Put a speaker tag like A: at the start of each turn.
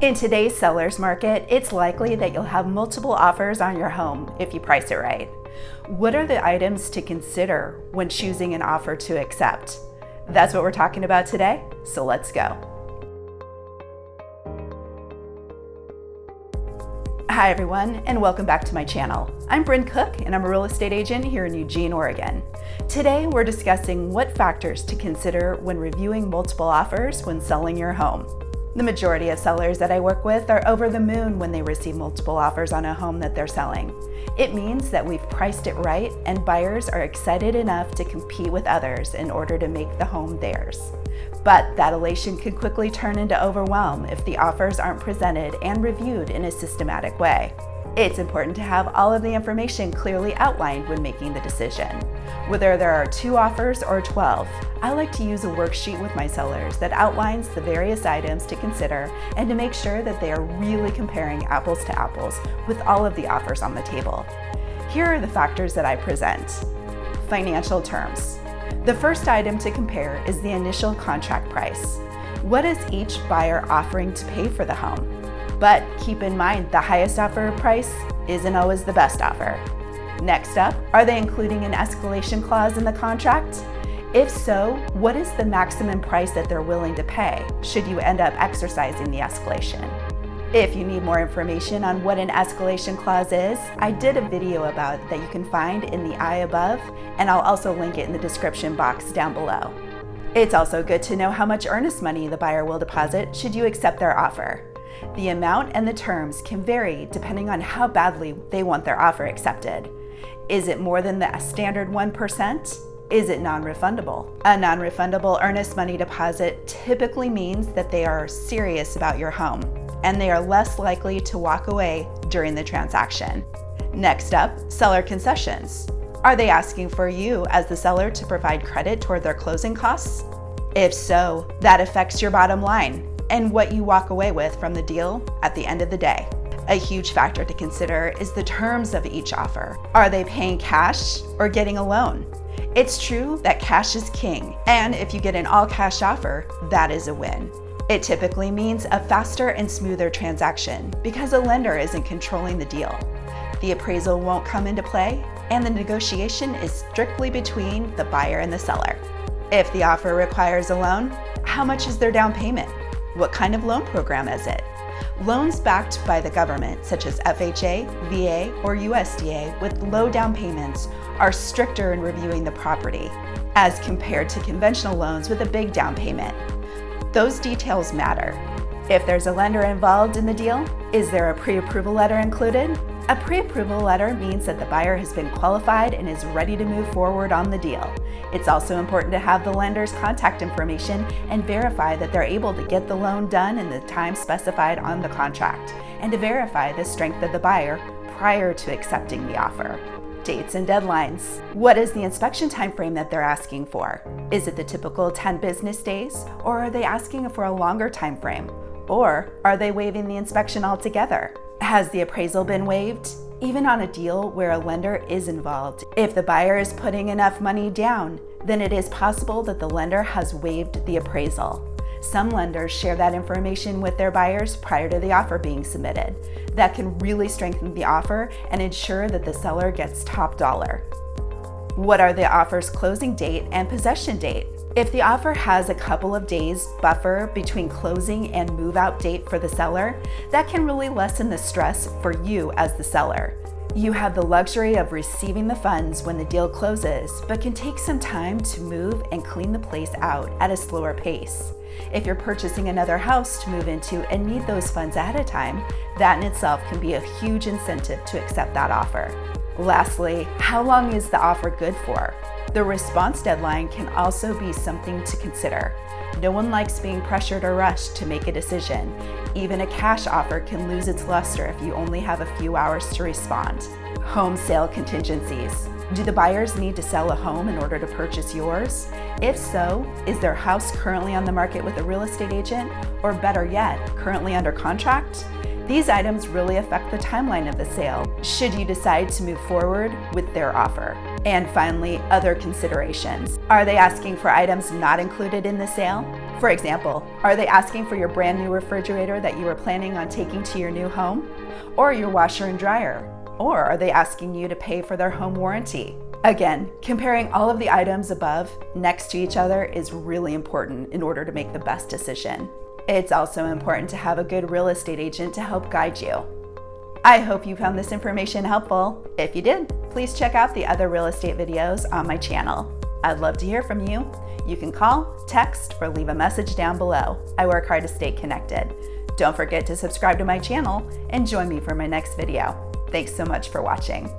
A: In today's seller's market, it's likely that you'll have multiple offers on your home if you price it right. What are the items to consider when choosing an offer to accept? That's what we're talking about today, so let's go. Hi everyone, and welcome back to my channel. I'm Bryn Cook, and I'm a real estate agent here in Eugene, Oregon. Today, we're discussing what factors to consider when reviewing multiple offers when selling your home. The majority of sellers that I work with are over the moon when they receive multiple offers on a home that they're selling. It means that we've priced it right and buyers are excited enough to compete with others in order to make the home theirs. But that elation could quickly turn into overwhelm if the offers aren't presented and reviewed in a systematic way. It's important to have all of the information clearly outlined when making the decision. Whether there are 2 offers or 12, I like to use a worksheet with my sellers that outlines the various items to consider and to make sure that they are really comparing apples to apples with all of the offers on the table. Here are the factors that I present. Financial terms. The first item to compare is the initial contract price. What is each buyer offering to pay for the home? But keep in mind, the highest offer price isn't always the best offer. Next up, are they including an escalation clause in the contract? If so, what is the maximum price that they're willing to pay should you end up exercising the escalation? If you need more information on what an escalation clause is, I did a video about it that you can find in the eye above, and I'll also link it in the description box down below. It's also good to know how much earnest money the buyer will deposit should you accept their offer. The amount and the terms can vary depending on how badly they want their offer accepted. Is it more than the standard 1%? Is it non-refundable? A non-refundable earnest money deposit typically means that they are serious about your home, and they are less likely to walk away during the transaction. Next up, seller concessions. Are they asking for you as the seller to provide credit toward their closing costs? If so, that affects your bottom line and what you walk away with from the deal at the end of the day. A huge factor to consider is the terms of each offer. Are they paying cash or getting a loan? It's true that cash is king, and if you get an all-cash offer, that is a win. It typically means a faster and smoother transaction because a lender isn't controlling the deal. The appraisal won't come into play, and the negotiation is strictly between the buyer and the seller. If the offer requires a loan, how much is their down payment? What kind of loan program is it? Loans backed by the government, such as FHA, VA, or USDA with low down payments are stricter in reviewing the property as compared to conventional loans with a big down payment. Those details matter. If there's a lender involved in the deal, is there a pre-approval letter included? A pre-approval letter means that the buyer has been qualified and is ready to move forward on the deal. It's also important to have the lender's contact information and verify that they're able to get the loan done in the time specified on the contract, and to verify the strength of the buyer prior to accepting the offer. Dates and deadlines. What is the inspection timeframe that they're asking for? Is it the typical 10 business days, or are they asking for a longer timeframe? Or are they waiving the inspection altogether? Has the appraisal been waived? Even on a deal where a lender is involved, if the buyer is putting enough money down, then it is possible that the lender has waived the appraisal. Some lenders share that information with their buyers prior to the offer being submitted. That can really strengthen the offer and ensure that the seller gets top dollar. What are the offer's closing date and possession date? If the offer has a couple of days buffer between closing and move-out date for the seller, that can really lessen the stress for you as the seller. You have the luxury of receiving the funds when the deal closes, but can take some time to move and clean the place out at a slower pace. If you're purchasing another house to move into and need those funds ahead of time, that in itself can be a huge incentive to accept that offer. Lastly, how long is the offer good for? The response deadline can also be something to consider. No one likes being pressured or rushed to make a decision. Even a cash offer can lose its luster if you only have a few hours to respond. Home sale contingencies. Do the buyers need to sell a home in order to purchase yours? If so, is their house currently on the market with a real estate agent, or better yet, currently under contract? These items really affect the timeline of the sale, should you decide to move forward with their offer. And finally, other considerations. Are they asking for items not included in the sale? For example, are they asking for your brand new refrigerator that you were planning on taking to your new home? Or your washer and dryer? Or are they asking you to pay for their home warranty? Again, comparing all of the items above next to each other is really important in order to make the best decision. It's also important to have a good real estate agent to help guide you. I hope you found this information helpful. If you did, please check out the other real estate videos on my channel. I'd love to hear from you. You can call, text, or leave a message down below. I work hard to stay connected. Don't forget to subscribe to my channel and join me for my next video. Thanks so much for watching.